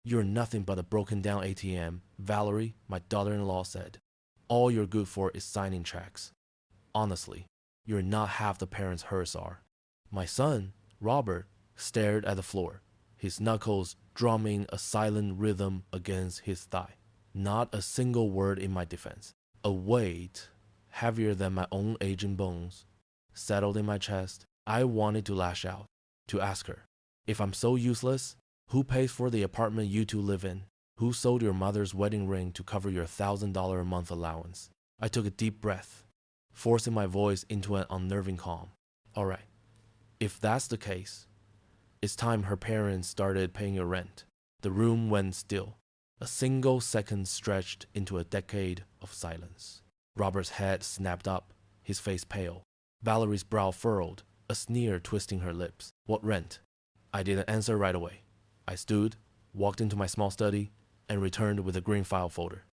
"You're nothing but a broken down ATM," Valerie, my daughter-in-law, said. "All you're good for is signing checks. Honestly, you're not half the parents hers are." My son, Robert, stared at the floor, his knuckles drumming a silent rhythm against his thigh. Not a single word in my defense. A weight, heavier than my own aging bones, settled in my chest. I wanted to lash out, to ask her, "If I'm so useless, who pays for the apartment you two live in? Who sold your mother's wedding ring to cover your $1,000 a month allowance?" I took a deep breath, forcing my voice into an unnerving calm. "All right, if that's the case, it's time her parents started paying your rent." The room went still. A single second stretched into a decade of silence. Robert's head snapped up, his face pale. Valerie's brow furrowed, a sneer twisting her lips. "What rent?" I didn't answer right away. I stood, walked into my small study, and returned with a green file folder.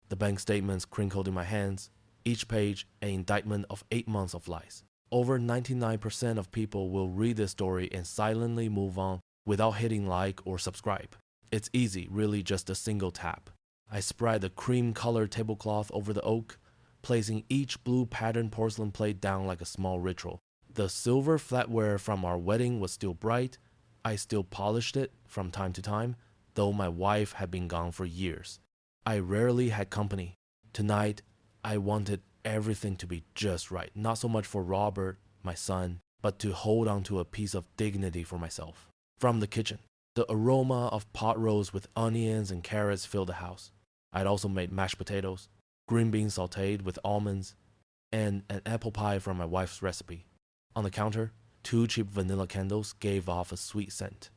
The bank statements crinkled in my hands, each page an indictment of 8 months of lies. Over 99% of people will read this story and silently move on without hitting like or subscribe. It's easy, really just a single tap. I spread the cream-colored tablecloth over the oak, placing each blue patterned porcelain plate down like a small ritual. The silver flatware from our wedding was still bright. I still polished it from time to time, though my wife had been gone for years. I rarely had company. Tonight, I wanted everything to be just right, not so much for Robert, my son, but to hold on to a piece of dignity for myself. From the kitchen, the aroma of pot roast with onions and carrots filled the house. I'd also made mashed potatoes, green beans sauteed with almonds, and an apple pie from my wife's recipe. On the counter, 2 cheap vanilla candles gave off a sweet scent.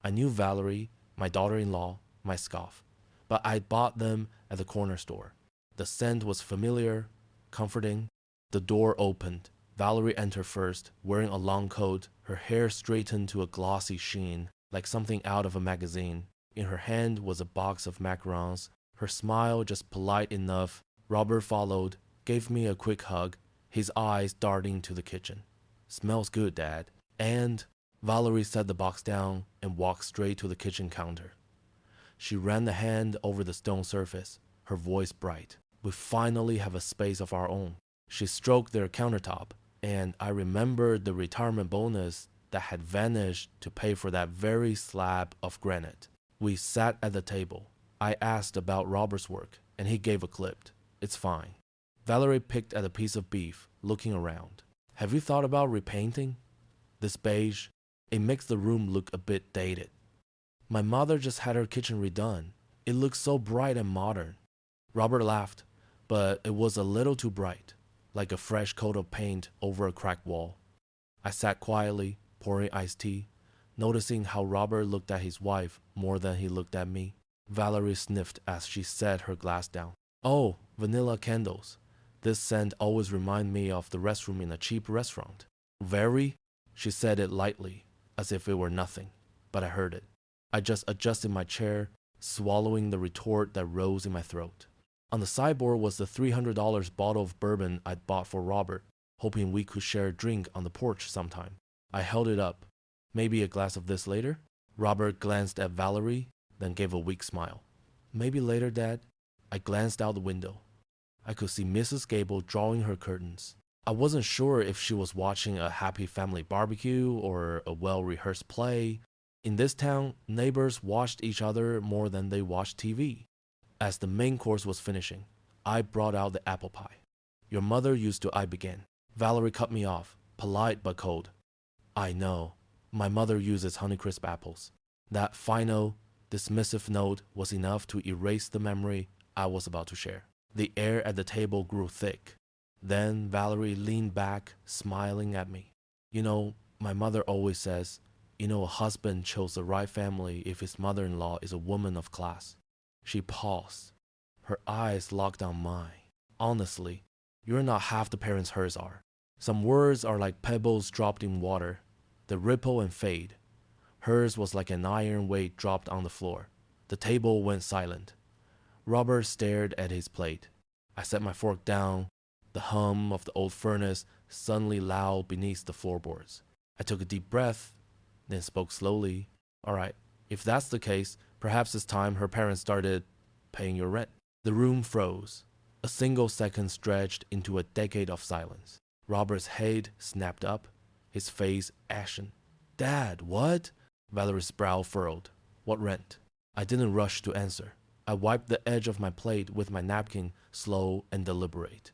I knew Valerie, my daughter-in-law, might scoff, but I'd bought them at the corner store. The scent was familiar, comforting. The door opened. Valerie entered first, wearing a long coat, her hair straightened to a glossy sheen, like something out of a magazine. In her hand was a box of macarons, her smile just polite enough. Robert followed, gave me a quick hug, his eyes darting to the kitchen. "Smells good, Dad." And Valerie set the box down and walked straight to the kitchen counter. She ran the hand over the stone surface, her voice bright. "We finally have a space of our own." She stroked their countertop, and I remembered the retirement bonus that had vanished to pay for that very slab of granite. We sat at the table. I asked about Robert's work, and he gave a clipped, "It's fine." Valerie picked at a piece of beef, looking around. "Have you thought about repainting? This beige, it makes the room look a bit dated." "My mother just had her kitchen redone. It looks so bright and modern." Robert laughed, but it was a little too bright, like a fresh coat of paint over a cracked wall. I sat quietly, pouring iced tea, noticing how Robert looked at his wife more than he looked at me. Valerie sniffed as she set her glass down. "Oh, vanilla candles. This scent always reminds me of the restroom in a cheap restaurant." "Very?" She said it lightly, as if it were nothing, but I heard it. I just adjusted my chair, swallowing the retort that rose in my throat. On the sideboard was the $300 bottle of bourbon I'd bought for Robert, hoping we could share a drink on the porch sometime. I held it up. "Maybe a glass of this later?" Robert glanced at Valerie, then gave a weak smile. "Maybe later, Dad." I glanced out the window. I could see Mrs. Gable drawing her curtains. I wasn't sure if she was watching a happy family barbecue or a well-rehearsed play. In this town, neighbors watched each other more than they watched TV. As the main course was finishing, I brought out the apple pie. "Your mother used to," I began. Valerie cut me off, polite but cold. "I know. My mother uses Honeycrisp apples." That final, dismissive note was enough to erase the memory I was about to share. The air at the table grew thick. Then Valerie leaned back, smiling at me. "You know, my mother always says, a husband chose the right family if his mother-in-law is a woman of class." She paused. Her eyes locked on mine. "Honestly, you're not half the parents hers are. Some words are like pebbles dropped in water. They ripple and fade. Hers was like an iron weight dropped on the floor." The table went silent. Robert stared at his plate. I set my fork down, the hum of the old furnace suddenly loud beneath the floorboards. I took a deep breath, then spoke slowly. "All right, if that's the case, Perhaps it's time her parents started paying your rent. The room froze. A single second stretched into a decade of silence. Robert's head snapped up, his face ashen. Dad, what? Valerie's brow furrowed. What rent? I didn't rush to answer. I wiped the edge of my plate with my napkin, slow and deliberate.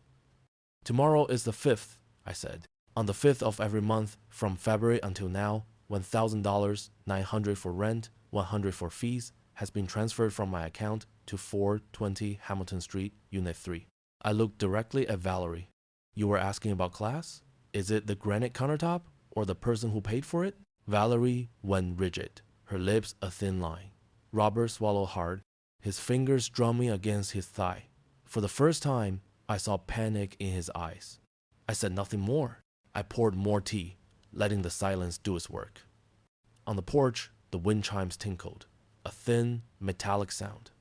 Tomorrow is the 5th, I said. On the 5th of every month, from February until now, $1,000, $900 for rent, $100 for fees, has been transferred from my account to 420 Hamilton Street, Unit 3. I looked directly at Valerie. You were asking about class? Is it the granite countertop or the person who paid for it? Valerie went rigid, her lips a thin line. Robert swallowed hard, his fingers drumming against his thigh. For the first time, I saw panic in his eyes. I said nothing more. I poured more tea, letting the silence do its work. On the porch, the wind chimes tinkled, a thin, metallic sound.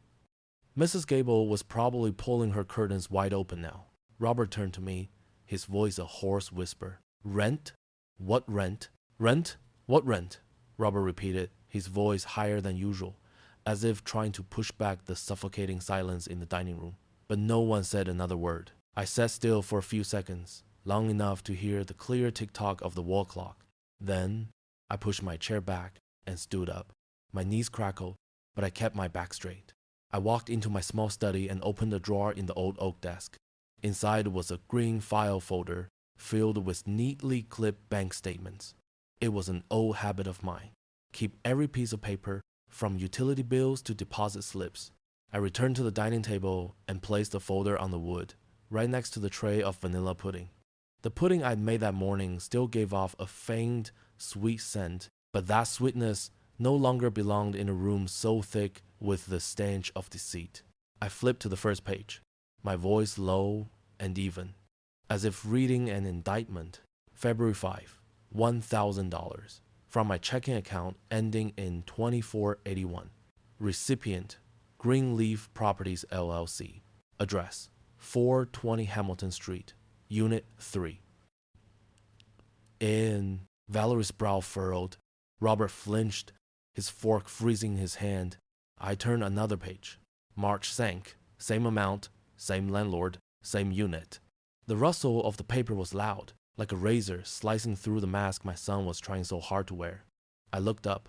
Mrs. Gable was probably pulling her curtains wide open now. Robert turned to me, his voice a hoarse whisper. Rent? What rent? Rent? What rent? Robert repeated, his voice higher than usual, as if trying to push back the suffocating silence in the dining room. But no one said another word. I sat still for a few seconds, long enough to hear the clear tick-tock of the wall clock. Then, I pushed my chair back and stood up. My knees crackled, but I kept my back straight. I walked into my small study and opened a drawer in the old oak desk. Inside was a green file folder filled with neatly clipped bank statements. It was an old habit of mine. Keep every piece of paper, from utility bills to deposit slips. I returned to the dining table and placed the folder on the wood, right next to the tray of vanilla pudding. The pudding I'd made that morning still gave off a faint, sweet scent, but that sweetness no longer belonged in a room so thick with the stench of deceit. I flipped to the first page, my voice low and even, as if reading an indictment. February 5, $1,000, from my checking account ending in 2481. Recipient, Greenleaf Properties LLC. Address, 420 Hamilton Street, Unit 3. Valerie's brow furrowed. Robert flinched, his fork freezing his hand. I turned another page. March sank. Same amount, same landlord, same unit. The rustle of the paper was loud, like a razor slicing through the mask my son was trying so hard to wear. I looked up.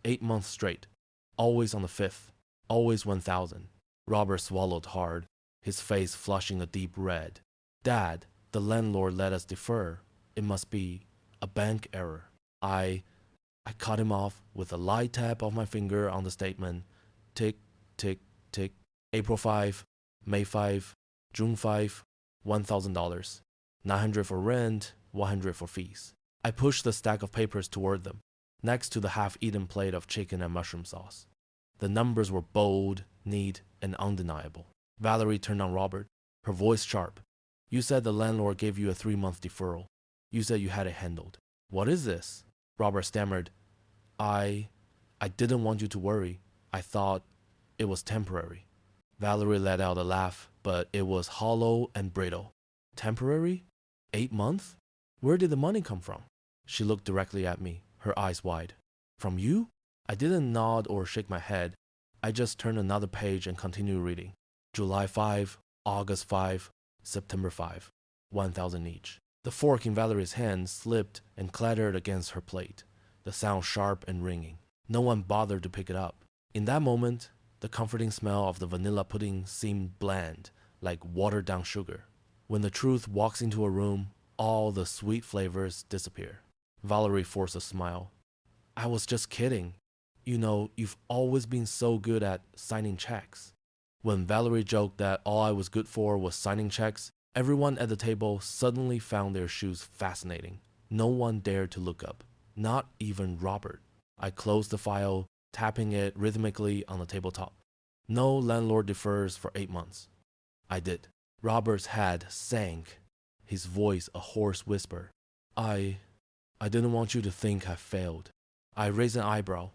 8 months straight. Always on the 5th. Always 1,000. Robert swallowed hard, his face flushing a deep red. Dad, the landlord let us defer. It must be a bank error. I cut him off with a light tap of my finger on the statement. Tick, tick, tick. April 5, May 5, June 5, $1,000. $900 for rent, $100 for fees. I pushed the stack of papers toward them, next to the half-eaten plate of chicken and mushroom sauce. The numbers were bold, neat, and undeniable. Valerie turned on Robert, her voice sharp. You said the landlord gave you a 3-month deferral. You said you had it handled. What is this? Robert stammered. I didn't want you to worry. I thought it was temporary. Valerie let out a laugh, but it was hollow and brittle. Temporary? 8 months? Where did the money come from? She looked directly at me, her eyes wide. From you? I didn't nod or shake my head. I just turned another page and continued reading. July 5, August 5, September 5, 1,000 each. The fork in Valerie's hand slipped and clattered against her plate, the sound sharp and ringing. No one bothered to pick it up. In that moment, the comforting smell of the vanilla pudding seemed bland, like watered-down sugar. When the truth walks into a room, all the sweet flavors disappear. Valerie forced a smile. I was just kidding. You know, you've always been so good at signing checks. When Valerie joked that all I was good for was signing checks, everyone at the table suddenly found their shoes fascinating. No one dared to look up, not even Robert. I closed the file, tapping it rhythmically on the tabletop. No landlord defers for 8 months. I did. Robert's head sank, his voice a hoarse whisper. I didn't want you to think I failed. I raised an eyebrow,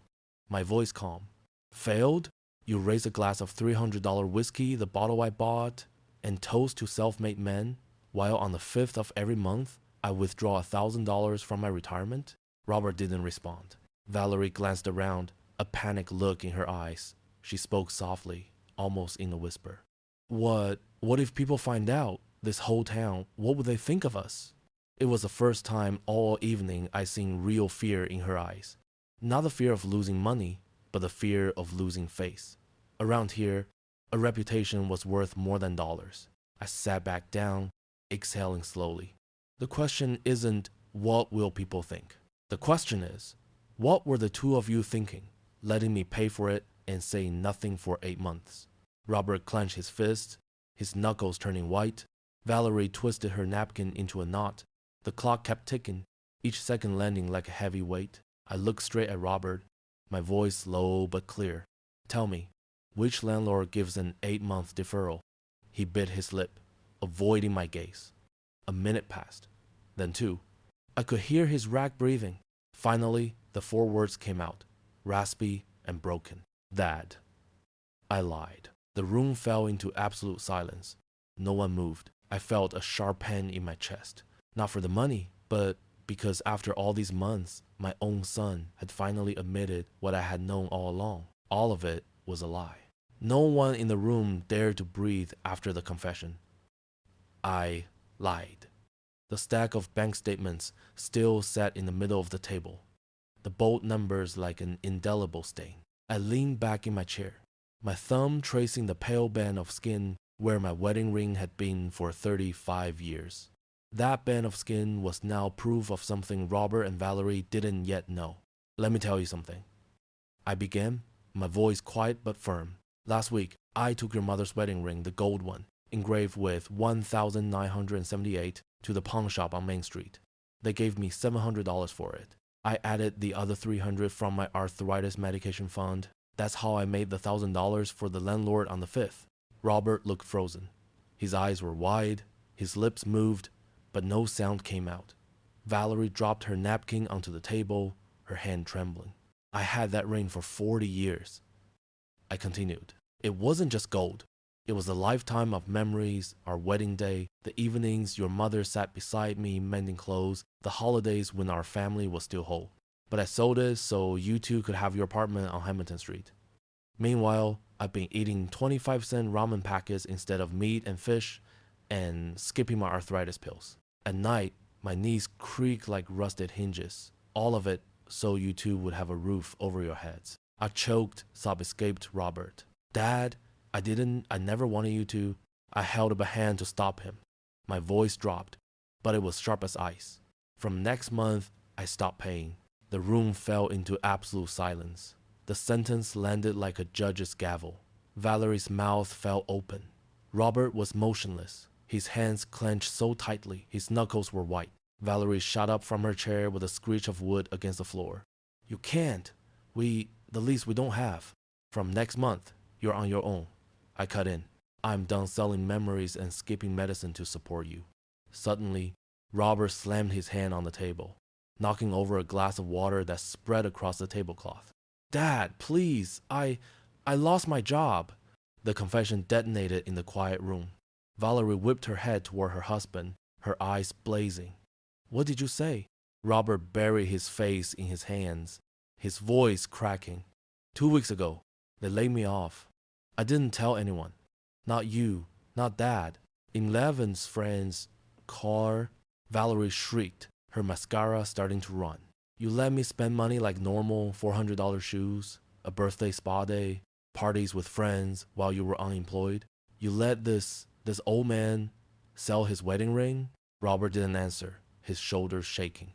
my voice calm. Failed? You raise a glass of $300 whiskey, the bottle I bought, and toast to self-made men, while on the 5th of every month, I withdraw $1,000 from my retirement? Robert didn't respond. Valerie glanced around, a panicked look in her eyes. She spoke softly, almost in a whisper. What if people find out? This whole town, what would they think of us? It was the first time all evening I seen real fear in her eyes. Not the fear of losing money, but the fear of losing face. Around here, a reputation was worth more than dollars. I sat back down, exhaling slowly. The question isn't, what will people think? The question is, what were the two of you thinking, letting me pay for it and saying nothing for 8 months? Robert clenched his fist, his knuckles turning white. Valerie twisted her napkin into a knot. The clock kept ticking, each second landing like a heavy weight. I looked straight at Robert, my voice low but clear. Tell me, which landlord gives an 8-month deferral? He bit his lip, avoiding my gaze. A minute passed, then 2. I could hear his ragged breathing. Finally, the 4 words came out, raspy and broken. Dad. I lied. The room fell into absolute silence. No one moved. I felt a sharp pain in my chest. Not for the money, but because after all these months, my own son had finally admitted what I had known all along. All of it was a lie. No one in the room dared to breathe after the confession. I lied. The stack of bank statements still sat in the middle of the table, the bold numbers like an indelible stain. I leaned back in my chair, my thumb tracing the pale band of skin where my wedding ring had been for 35 years. That band of skin was now proof of something Robert and Valerie didn't yet know. Let me tell you something. I began, my voice quiet but firm. Last week, I took your mother's wedding ring, the gold one, engraved with 1,978, to the pawn shop on Main Street. They gave me $700 for it. I added the other $300 from my arthritis medication fund. That's how I made the $1,000 for the landlord on the 5th. Robert looked frozen. His eyes were wide, his lips moved, but no sound came out. Valerie dropped her napkin onto the table, her hand trembling. I had that ring for 40 years. I continued. It wasn't just gold. It was a lifetime of memories, our wedding day, the evenings your mother sat beside me mending clothes, the holidays when our family was still whole. But I sold it so you two could have your apartment on Hamilton Street. Meanwhile, I've been eating 25-cent ramen packets instead of meat and fish, and skipping my arthritis pills. At night, my knees creak like rusted hinges. All of it so you two would have a roof over your heads. A choked sob escaped Robert. Dad, I never wanted you to. I held up a hand to stop him. My voice dropped, but it was sharp as ice. From next month, I stopped paying. The room fell into absolute silence. The sentence landed like a judge's gavel. Valerie's mouth fell open. Robert was motionless. His hands clenched so tightly, his knuckles were white. Valerie shot up from her chair with a screech of wood against the floor. You can't. The lease we don't have. From next month, you're on your own. I cut in. I'm done selling memories and skipping medicine to support you. Suddenly, Robert slammed his hand on the table, knocking over a glass of water that spread across the tablecloth. Dad, please, I lost my job. The confession detonated in the quiet room. Valerie whipped her head toward her husband, her eyes blazing. What did you say? Robert buried his face in his hands, his voice cracking. 2 weeks ago, they laid me off. I didn't tell anyone. Not you, not Dad. 11's friends, car. Valerie shrieked, her mascara starting to run. You let me spend money like normal $400 shoes, a birthday spa day, parties with friends while you were unemployed. You let this old man sell his wedding ring? Robert didn't answer, his shoulders shaking.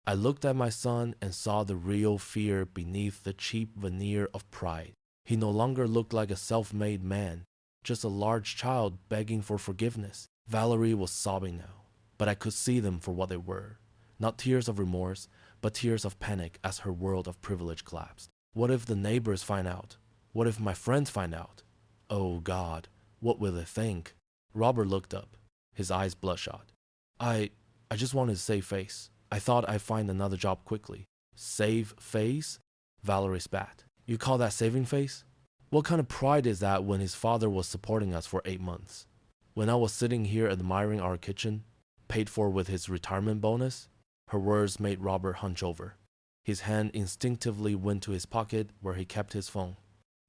I looked at my son and saw the real fear beneath the cheap veneer of pride. He no longer looked like a self-made man, just a large child begging for forgiveness. Valerie was sobbing now, but I could see them for what they were. Not tears of remorse, but tears of panic as her world of privilege collapsed. What if the neighbors find out? What if my friends find out? Oh God, what will they think? Robert looked up, his eyes bloodshot. I just wanted to save face. I thought I'd find another job quickly. Save face? Valerie spat. You call that saving face? What kind of pride is that when his father was supporting us for 8 months? When I was sitting here admiring our kitchen, paid for with his retirement bonus? Her words made Robert hunch over. His hand instinctively went to his pocket where he kept his phone.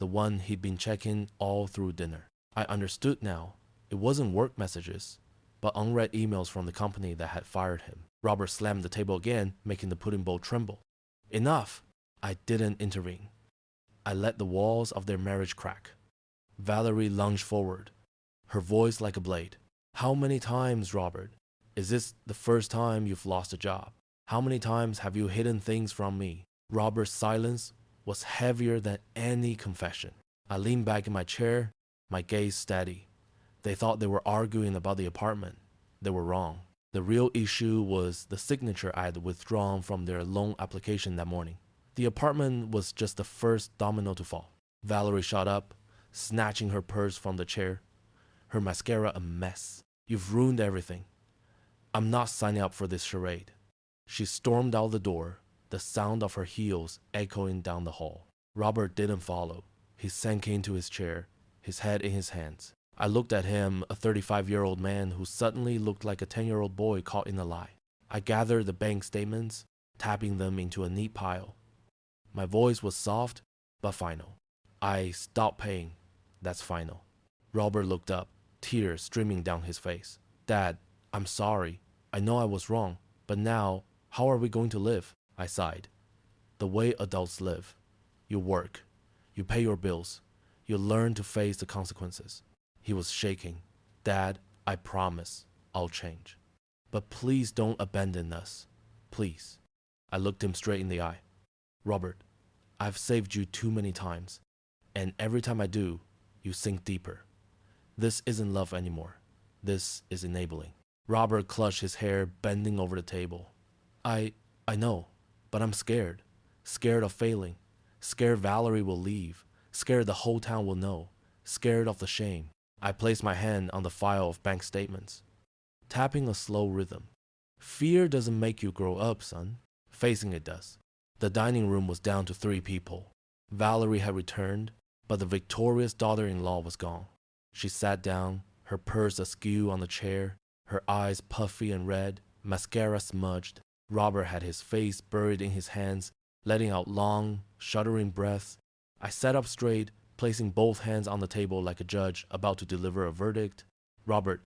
the one he'd been checking all through dinner. I understood now. It wasn't work messages, but unread emails from the company that had fired him. Robert slammed the table again, making the pudding bowl tremble. Enough! I didn't intervene. I let the walls of their marriage crack. Valerie lunged forward, her voice like a blade. How many times, Robert? Is this the first time you've lost a job? How many times have you hidden things from me? Robert's silence was heavier than any confession. I leaned back in my chair, my gaze steady. They thought they were arguing about the apartment. They were wrong. The real issue was the signature I had withdrawn from their loan application that morning. The apartment was just the first domino to fall. Valerie shot up, snatching her purse from the chair, her mascara a mess. You've ruined everything. I'm not signing up for this charade. She stormed out the door, the sound of her heels echoing down the hall. Robert didn't follow. He sank into his chair, his head in his hands. I looked at him, a 35-year-old man who suddenly looked like a 10-year-old boy caught in a lie. I gathered the bank statements, tapping them into a neat pile. My voice was soft, but final. I stopped paying. That's final. Robert looked up, tears streaming down his face. Dad, I'm sorry. I know I was wrong, but now, how are we going to live? I sighed. The way adults live. You work. You pay your bills. You learn to face the consequences. He was shaking. Dad, I promise I'll change. But please don't abandon us. Please. I looked him straight in the eye. Robert, I've saved you too many times, and every time I do, you sink deeper. This isn't love anymore. This is enabling. Robert clutched his hair, bending over the table. I know, but I'm scared. Scared of failing. Scared Valerie will leave. Scared the whole town will know. Scared of the shame. I placed my hand on the file of bank statements, tapping a slow rhythm. Fear doesn't make you grow up, son. Facing it does. The dining room was down to 3 people. Valerie had returned, but the victorious daughter-in-law was gone. She sat down, her purse askew on the chair, her eyes puffy and red, mascara smudged. Robert had his face buried in his hands, letting out long, shuddering breaths. I sat up straight, placing both hands on the table like a judge about to deliver a verdict. Robert,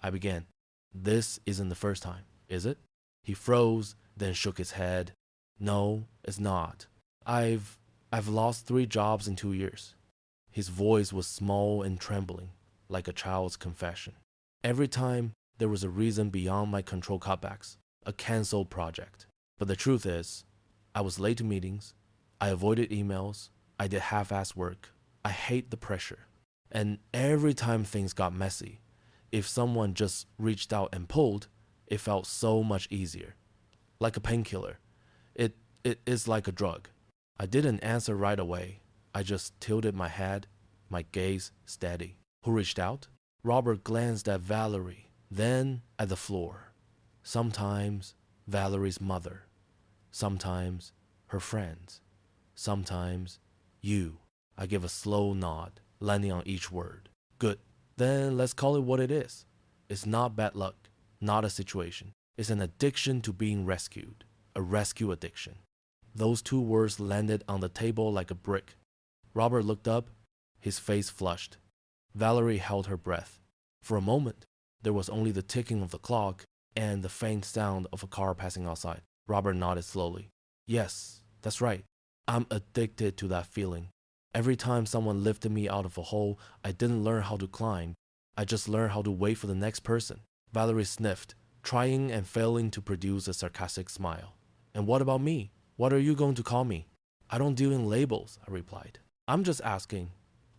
I began. This isn't the first time, is it? He froze, then shook his head. No, it's not. I've lost 3 jobs in 2 years. His voice was small and trembling, like a child's confession. Every time, there was a reason beyond my control cutbacks, a canceled project. But the truth is, I was late to meetings, I avoided emails, I did half-assed work. I hate the pressure. And every time things got messy, if someone just reached out and pulled, it felt so much easier. Like a painkiller. It is like a drug. I didn't answer right away. I just tilted my head, my gaze steady. Who reached out? Robert glanced at Valerie, then at the floor. Sometimes Valerie's mother. Sometimes her friends. Sometimes you. I gave a slow nod, landing on each word. Good. Then let's call it what it is. It's not bad luck, not a situation. It's an addiction to being rescued. A rescue addiction. Those 2 words landed on the table like a brick. Robert looked up, his face flushed. Valerie held her breath. For a moment, there was only the ticking of the clock and the faint sound of a car passing outside. Robert nodded slowly. Yes, that's right. I'm addicted to that feeling. Every time someone lifted me out of a hole, I didn't learn how to climb. I just learned how to wait for the next person. Valerie sniffed, trying and failing to produce a sarcastic smile. And what about me? What are you going to call me? I don't deal in labels, I replied. I'm just asking,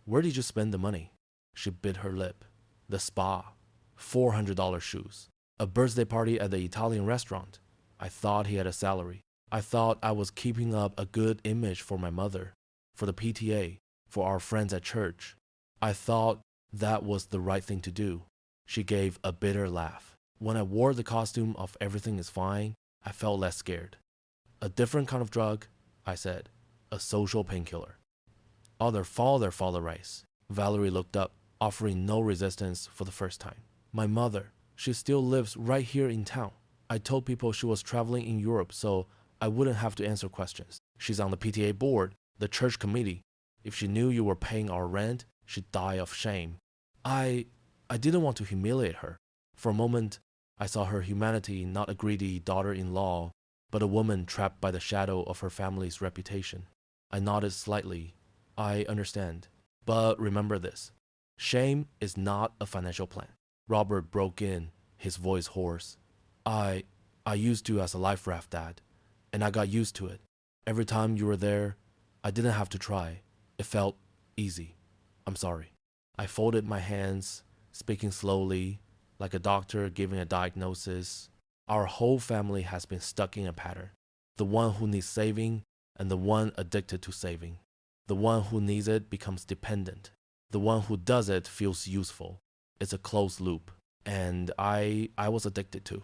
where did you spend the money? She bit her lip. The spa. $400 shoes. A birthday party at the Italian restaurant. I thought he had a salary. I thought I was keeping up a good image for my mother, for the PTA, for our friends at church. I thought that was the right thing to do. She gave a bitter laugh. When I wore the costume of everything is fine, I felt less scared. A different kind of drug, I said. A social painkiller. Other father rice. Valerie looked up, offering no resistance for the first time. My mother, she still lives right here in town. I told people she was traveling in Europe so I wouldn't have to answer questions. She's on the PTA board, the church committee. If she knew you were paying our rent, she'd die of shame. I didn't want to humiliate her. For a moment, I saw her humanity not a greedy daughter-in-law, but a woman trapped by the shadow of her family's reputation. I nodded slightly. I understand. But remember this. Shame is not a financial plan. Robert broke in, his voice hoarse. I used to as a life raft, Dad, and I got used to it. Every time you were there, I didn't have to try. It felt easy. I'm sorry. I folded my hands, speaking slowly, like a doctor giving a diagnosis. Our whole family has been stuck in a pattern. The one who needs saving and the one addicted to saving. The one who needs it becomes dependent. The one who does it feels useful. It's a closed loop. And I was addicted to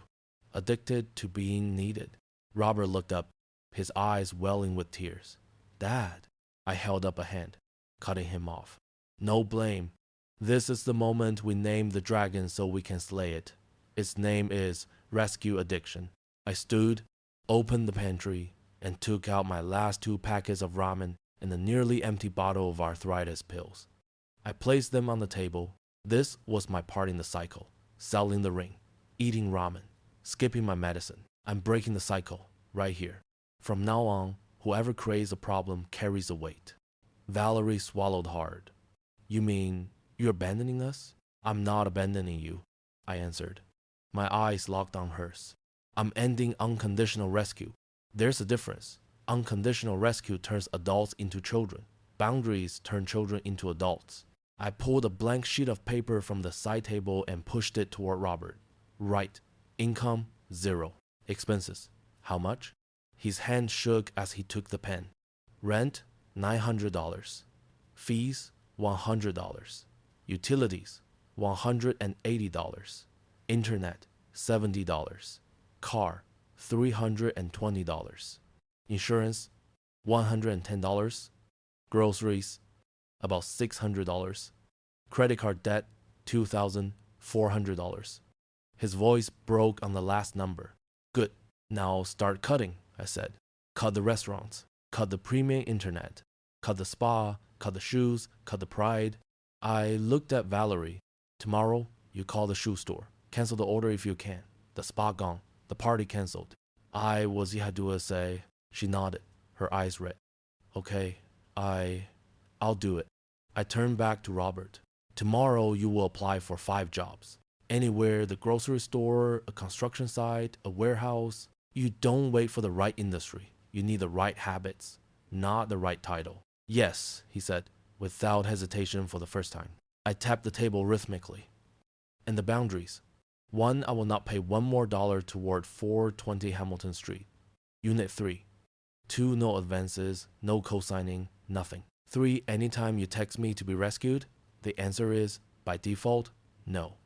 being needed. Robert looked up, his eyes welling with tears. Dad, I held up a hand, cutting him off. No blame. This is the moment we name the dragon so we can slay it. Its name is Rescue Addiction. I stood, opened the pantry, and took out my last 2 packets of ramen and a nearly empty bottle of arthritis pills. I placed them on the table. This was my part in the cycle. Selling the ring, eating ramen, skipping my medicine. I'm breaking the cycle, right here. From now on, whoever creates a problem carries the weight. Valerie swallowed hard. You mean you're abandoning us? I'm not abandoning you, I answered. My eyes locked on hers. I'm ending unconditional rescue. There's a difference. Unconditional rescue turns adults into children. Boundaries turn children into adults. I pulled a blank sheet of paper from the side table and pushed it toward Robert. Right. Income, 0. Expenses. How much? His hand shook as he took the pen. Rent, $900. Fees, $100. Utilities, $180. Internet, $70. Car, $320. Insurance, $110. Groceries, about $600. Credit card debt, $2,400. His voice broke on the last number. Good. Now start cutting, I said. Cut the restaurants. Cut the premium internet. Cut the spa. Cut the shoes. Cut the pride. I looked at Valerie. Tomorrow, you call the shoe store. Cancel the order if you can. The spa gone. The party canceled. Was Yahadua say. She nodded, her eyes red. Okay, I'll do it. I turned back to Robert. Tomorrow you will apply for 5 jobs. Anywhere, the grocery store, a construction site, a warehouse. You don't wait for the right industry. You need the right habits, not the right title. Yes, he said, without hesitation for the first time. I tapped the table rhythmically. And the boundaries. 1, I will not pay $1 more toward 420 Hamilton Street. Unit 3. 2, no advances, no co-signing, nothing. 3, anytime you text me to be rescued, the answer is, by default, no.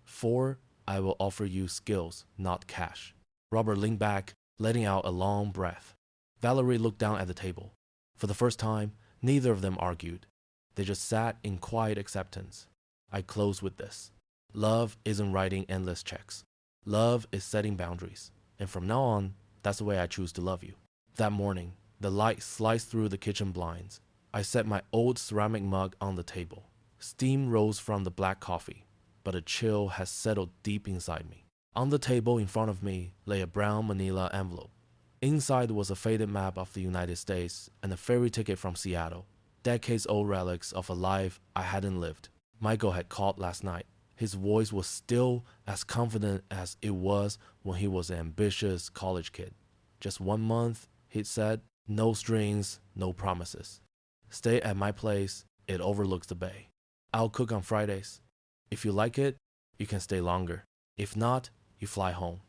4, I will offer you skills, not cash. Robert leaned back, letting out a long breath. Valerie looked down at the table. For the first time, neither of them argued. They just sat in quiet acceptance. I close with this. Love isn't writing endless checks. Love is setting boundaries. And from now on, that's the way I choose to love you. That morning, the light sliced through the kitchen blinds. I set my old ceramic mug on the table. Steam rose from the black coffee, but a chill had settled deep inside me. On the table in front of me lay a brown manila envelope. Inside was a faded map of the United States and a ferry ticket from Seattle, decades-old relics of a life I hadn't lived. Michael had called last night. His voice was still as confident as it was when he was an ambitious college kid. Just 1 month, he'd said, no strings, no promises. Stay at my place, it overlooks the bay. I'll cook on Fridays. If you like it, you can stay longer. If not, you fly home.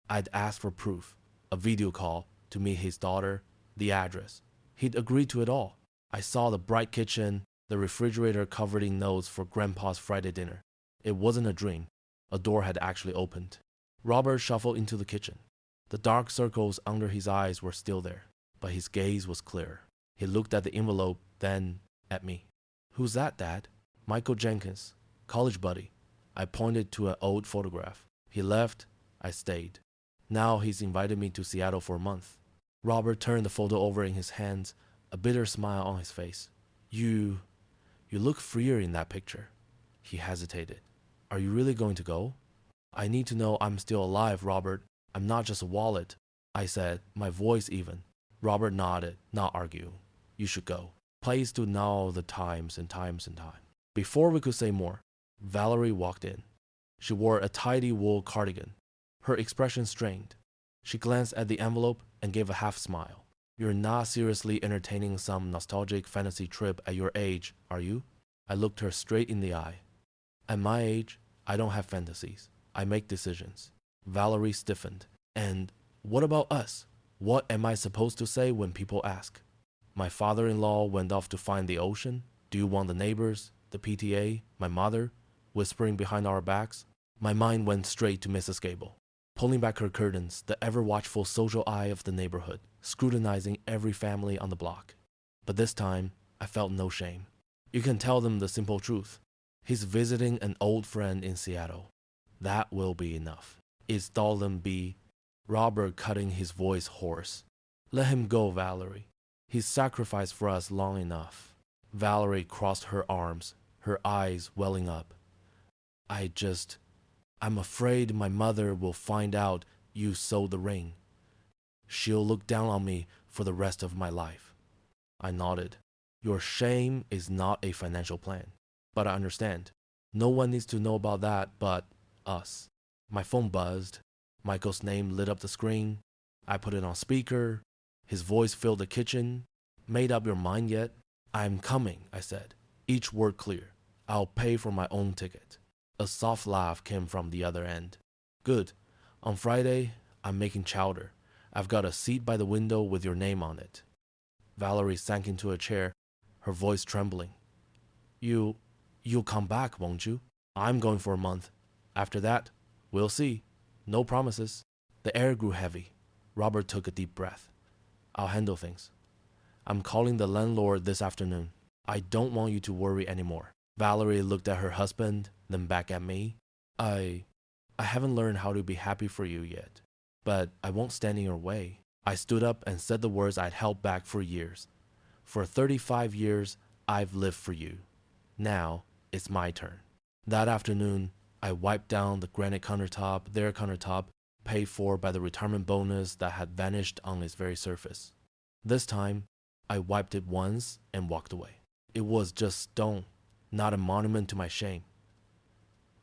I'd asked for proof, a video call to meet his daughter, the address. He'd agreed to it all. I saw the bright kitchen, the refrigerator covered in notes for Grandpa's Friday dinner. It wasn't a dream. A door had actually opened. Robert shuffled into the kitchen. The dark circles under his eyes were still there, but his gaze was clear. He looked at the envelope, then at me. Who's that, Dad? Michael Jenkins, college buddy. I pointed to an old photograph. He left, I stayed. Now he's invited me to Seattle for a month. Robert turned the photo over in his hands, a bitter smile on his face. You, you look freer in that picture. He hesitated. Are you really going to go? I need to know I'm still alive, Robert. I'm not just a wallet, I said, my voice even. Robert nodded, not argue. You should go. Please do now the times and times and times. Before we could say more, Valerie walked in. She wore a tidy wool cardigan, her expression strained. She glanced at the envelope and gave a half smile. You're not seriously entertaining some nostalgic fantasy trip at your age, are you? I looked her straight in the eye. At my age, I don't have fantasies. I make decisions. Valerie stiffened. And what about us? What am I supposed to say when people ask? My father-in-law went off to find the ocean. Do you want the neighbors, the PTA, my mother, whispering behind our backs? My mind went straight to Mrs. Gable, pulling back her curtains, the ever-watchful social eye of the neighborhood, scrutinizing every family on the block. But this time, I felt no shame. You can tell them the simple truth. He's visiting an old friend in Seattle. That will be enough. It's Dolan B. Robert cutting his voice hoarse. Let him go, Valerie. He's sacrificed for us long enough. Valerie crossed her arms, her eyes welling up. I'm afraid my mother will find out you sold the ring. She'll look down on me for the rest of my life. I nodded. Your shame is not a financial plan. But I understand. No one needs to know about that but us. My phone buzzed. Michael's name lit up the screen. I put it on speaker. His voice filled the kitchen. Made up your mind yet? I'm coming, I said, each word clear. I'll pay for my own ticket. A soft laugh came from the other end. Good. On Friday, I'm making chowder. I've got a seat by the window with your name on it. Valerie sank into a chair, her voice trembling. You'll come back, won't you? I'm going for a month. After that, we'll see. No promises. The air grew heavy. Robert took a deep breath. I'll handle things. I'm calling the landlord this afternoon. I don't want you to worry anymore. Valerie looked at her husband, then back at me. I haven't learned how to be happy for you yet, but I won't stand in your way. I stood up and said the words I'd held back for years. For 35 years, I've lived for you. Now, it's my turn. That afternoon, I wiped down the granite countertop, their countertop, paid for by the retirement bonus that had vanished on its very surface. This time, I wiped it once and walked away. It was just stone, not a monument to my shame.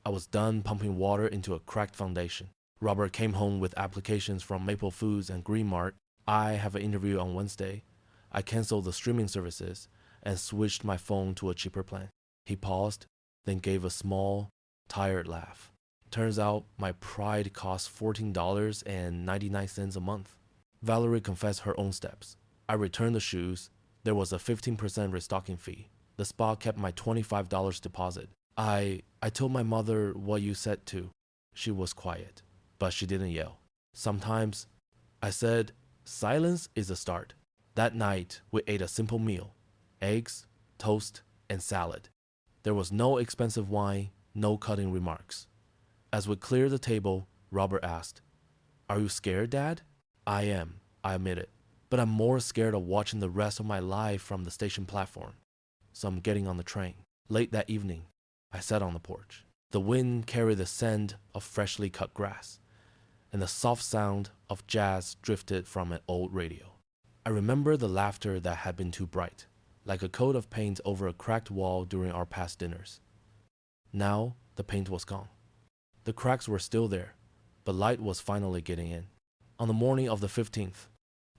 I was done pumping water into a cracked foundation. Robert came home with applications from Maple Foods and Green Mart. I have an interview on Wednesday. I canceled the streaming services and switched my phone to a cheaper plan. He paused, then gave a small, tired laugh. Turns out my pride cost $14.99 a month. Valerie confessed her own steps. I returned the shoes. There was a 15% restocking fee. The spa kept my $25 deposit. I told my mother what you said too. She was quiet, but she didn't yell. Sometimes, I said, silence is a start. That night, we ate a simple meal. Eggs, toast, and salad. There was no expensive wine, no cutting remarks. As we cleared the table, Robert asked, Are you scared, Dad? I am, I admitted. But I'm more scared of watching the rest of my life from the station platform. So I'm getting on the train. Late that evening, I sat on the porch. The wind carried the scent of freshly cut grass, and the soft sound of jazz drifted from an old radio. I remember the laughter that had been too bright, like a coat of paint over a cracked wall during our past dinners. Now, the paint was gone. The cracks were still there, but light was finally getting in. On the morning of the 15th,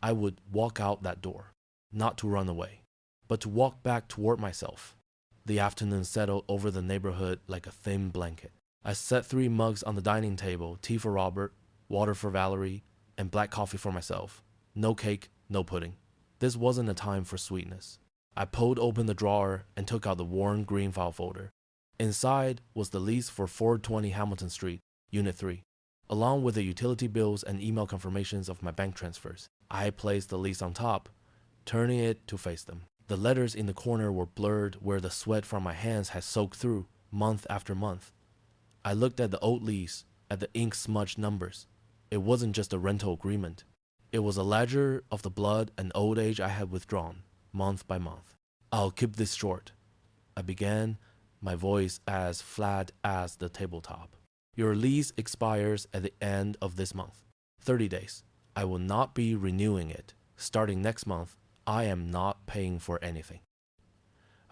I would walk out that door, not to run away, but to walk back toward myself. The afternoon settled over the neighborhood like a thin blanket. I set 3 mugs on the dining table, tea for Robert, water for Valerie, and black coffee for myself. No cake, no pudding. This wasn't a time for sweetness. I pulled open the drawer and took out the worn green file folder. Inside was the lease for 420 Hamilton Street, Unit 3, along with the utility bills and email confirmations of my bank transfers. I placed the lease on top, turning it to face them. The letters in the corner were blurred where the sweat from my hands had soaked through, month after month. I looked at the old lease, at the ink-smudged numbers. It wasn't just a rental agreement. It was a ledger of the blood and old age I had withdrawn, month by month. I'll keep this short, I began, my voice as flat as the tabletop. Your lease expires at the end of this month. 30 days. I will not be renewing it. Starting next month, I am not paying for anything.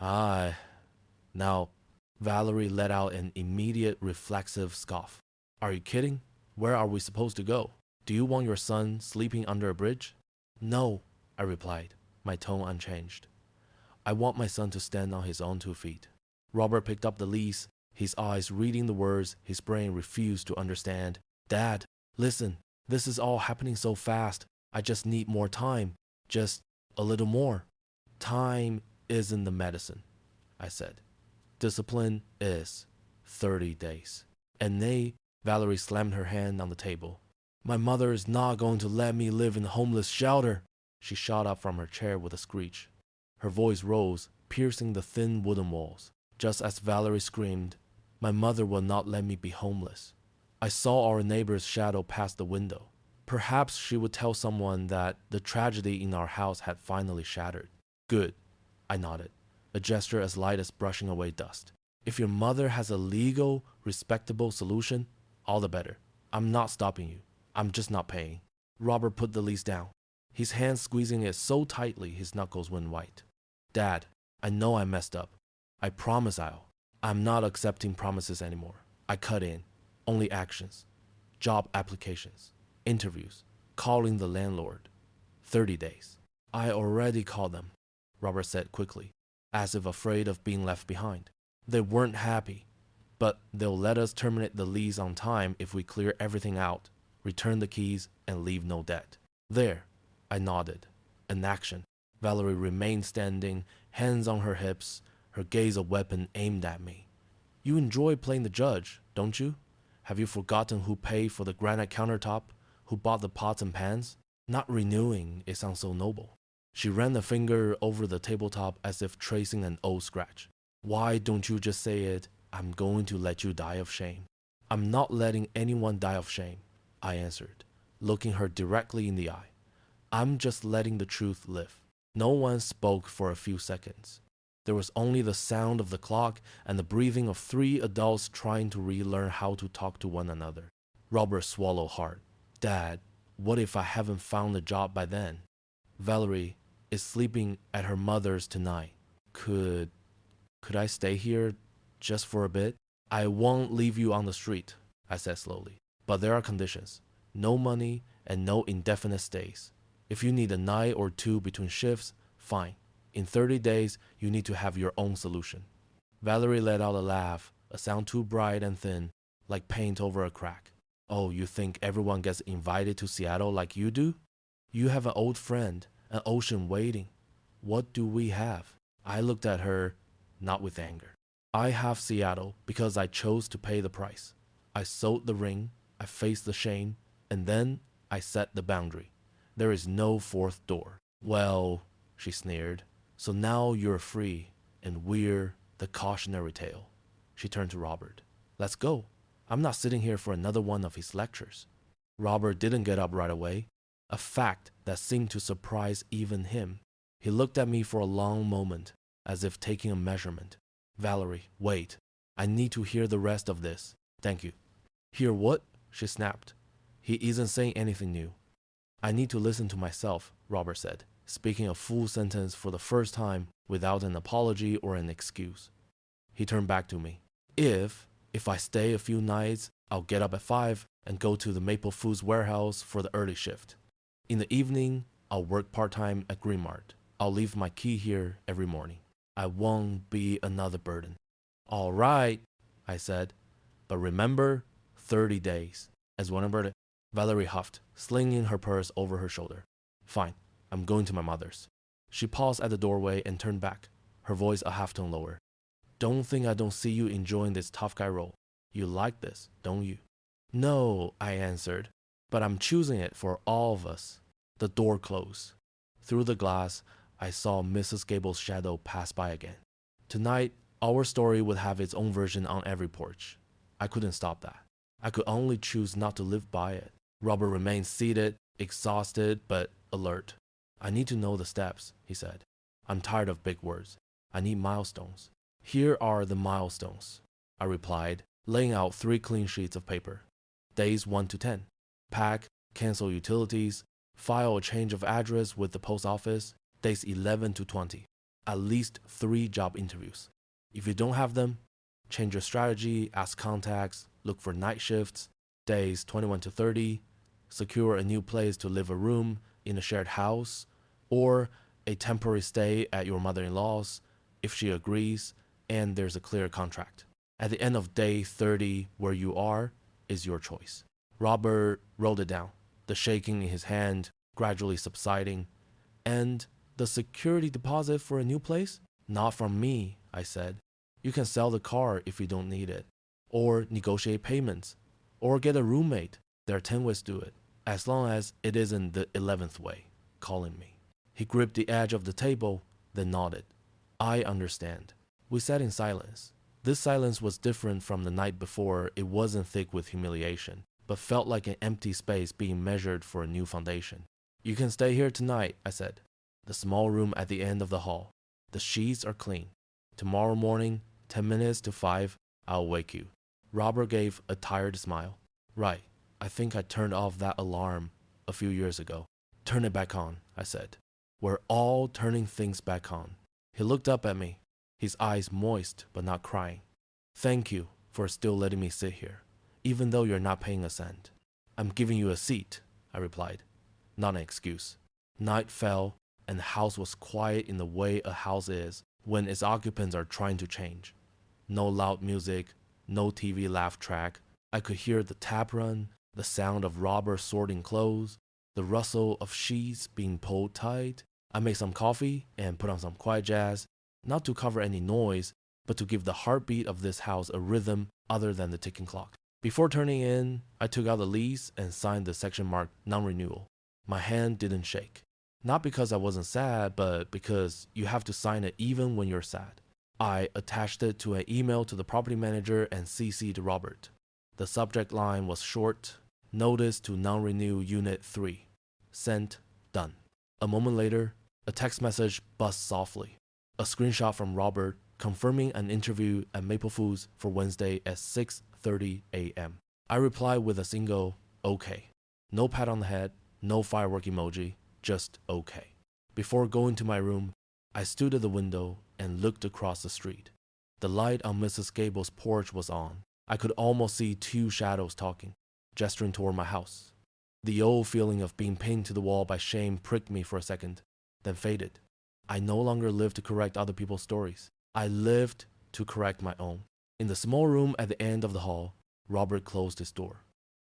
Ah, now, Valerie let out an immediate reflexive scoff. Are you kidding? Where are we supposed to go? Do you want your son sleeping under a bridge? No, I replied, my tone unchanged. I want my son to stand on his own 2 feet. Robert picked up the lease, his eyes reading the words his brain refused to understand. Dad, listen, this is all happening so fast. I just need more time. Just a little more. Time isn't the medicine, I said. Discipline is 30 days. And nay, Valerie slammed her hand on the table. My mother is not going to let me live in a homeless shelter. She shot up from her chair with a screech. Her voice rose, piercing the thin wooden walls. Just as Valerie screamed, my mother will not let me be homeless. I saw our neighbor's shadow pass the window. Perhaps she would tell someone that the tragedy in our house had finally shattered. Good, I nodded, a gesture as light as brushing away dust. If your mother has a legal, respectable solution, all the better. I'm not stopping you. I'm just not paying. Robert put the lease down, his hands squeezing it so tightly his knuckles went white. Dad, I know I messed up. I promise I'm not accepting promises anymore. I cut in. Only actions. Job applications. Interviews. Calling the landlord. 30 days. I already called them, Robert said quickly, as if afraid of being left behind. They weren't happy, but they'll let us terminate the lease on time if we clear everything out, return the keys, and leave no debt. There, I nodded. An action. Valerie remained standing, hands on her hips, her gaze a weapon aimed at me. You enjoy playing the judge, don't you? Have you forgotten who paid for the granite countertop? Who bought the pots and pans? Not renewing, it sounds so noble. She ran a finger over the tabletop as if tracing an old scratch. Why don't you just say it? I'm going to let you die of shame. I'm not letting anyone die of shame, I answered, looking her directly in the eye. I'm just letting the truth live. No one spoke for a few seconds. There was only the sound of the clock and the breathing of 3 adults trying to relearn how to talk to one another. Robert swallowed hard. Dad, what if I haven't found a job by then? Valerie is sleeping at her mother's tonight. Could I stay here just for a bit? I won't leave you on the street, I said slowly. But there are conditions. No money and no indefinite stays. If you need a night or 2 between shifts, fine. In 30 days, you need to have your own solution. Valerie let out a laugh, a sound too bright and thin, like paint over a crack. Oh, you think everyone gets invited to Seattle like you do? You have an old friend, an ocean waiting. What do we have? I looked at her, not with anger. I have Seattle because I chose to pay the price. I sold the ring, I faced the shame, and then I set the boundary. There is no 4th door. Well, she sneered, so now you're free, and we're the cautionary tale. She turned to Robert. Let's go. I'm not sitting here for another one of his lectures. Robert didn't get up right away, a fact that seemed to surprise even him. He looked at me for a long moment, as if taking a measurement. Valerie, wait. I need to hear the rest of this. Thank you. Hear what? She snapped. He isn't saying anything new. I need to listen to myself, Robert said, speaking a full sentence for the first time without an apology or an excuse. He turned back to me. If I stay a few nights, I'll get up at 5 and go to the Maple Foods warehouse for the early shift. In the evening, I'll work part-time at Green Mart. I'll leave my key here every morning. I won't be another burden. All right, I said, but remember, 30 days. As one bird, Valerie huffed, slinging her purse over her shoulder. Fine, I'm going to my mother's. She paused at the doorway and turned back, her voice a half-tone lower. Don't think I don't see you enjoying this tough guy role. You like this, don't you? No, I answered, but I'm choosing it for all of us. The door closed. Through the glass, I saw Mrs. Gable's shadow pass by again. Tonight, our story would have its own version on every porch. I couldn't stop that. I could only choose not to live by it. Robert remained seated, exhausted but alert. I need to know the steps, he said. I'm tired of big words. I need milestones. Here are the milestones, I replied, laying out 3 clean sheets of paper. Days 1 to 10. Pack, cancel utilities, file a change of address with the post office. Days 11 to 20. At least 3 job interviews. If you don't have them, change your strategy, ask contacts, look for night shifts. Days 21 to 30. Secure a new place to live, a room in a shared house, or a temporary stay at your mother-in-law's if she agrees and there's a clear contract. At the end of day 30, where you are is your choice. Robert wrote it down, the shaking in his hand gradually subsiding. And the security deposit for a new place? Not from me, I said. You can sell the car if you don't need it, or negotiate payments, or get a roommate. There are 10 ways to do it, as long as it isn't the 11th way, calling me. He gripped the edge of the table, then nodded. I understand. We sat in silence. This silence was different from the night before. It wasn't thick with humiliation, but felt like an empty space being measured for a new foundation. You can stay here tonight, I said. The small room at the end of the hall. The sheets are clean. Tomorrow morning, 10 minutes to 5, I'll wake you. Robert gave a tired smile. Right, I think I turned off that alarm a few years ago. Turn it back on, I said. We're all turning things back on. He looked up at me, his eyes moist but not crying. Thank you for still letting me sit here, even though you're not paying a cent. I'm giving you a seat, I replied. Not an excuse. Night fell, and the house was quiet in the way a house is when its occupants are trying to change. No loud music, no TV laugh track. I could hear the tap run, the sound of Robert sorting clothes, the rustle of sheets being pulled tight. I made some coffee and put on some quiet jazz, not to cover any noise, but to give the heartbeat of this house a rhythm other than the ticking clock. Before turning in, I took out the lease and signed the section marked non-renewal. My hand didn't shake. Not because I wasn't sad, but because you have to sign it even when you're sad. I attached it to an email to the property manager and CC'd Robert. The subject line was short: Notice to non-renew Unit 3. Sent, done. A moment later, a text message buzzed softly. A screenshot from Robert confirming an interview at Maple Foods for Wednesday at 6:30 a.m. I replied with a single okay. No pat on the head, no firework emoji, just okay. Before going to my room, I stood at the window and looked across the street. The light on Mrs. Gable's porch was on. I could almost see 2 shadows talking, gesturing toward my house. The old feeling of being pinned to the wall by shame pricked me for a second, then faded. I no longer lived to correct other people's stories. I lived to correct my own. In the small room at the end of the hall, Robert closed his door.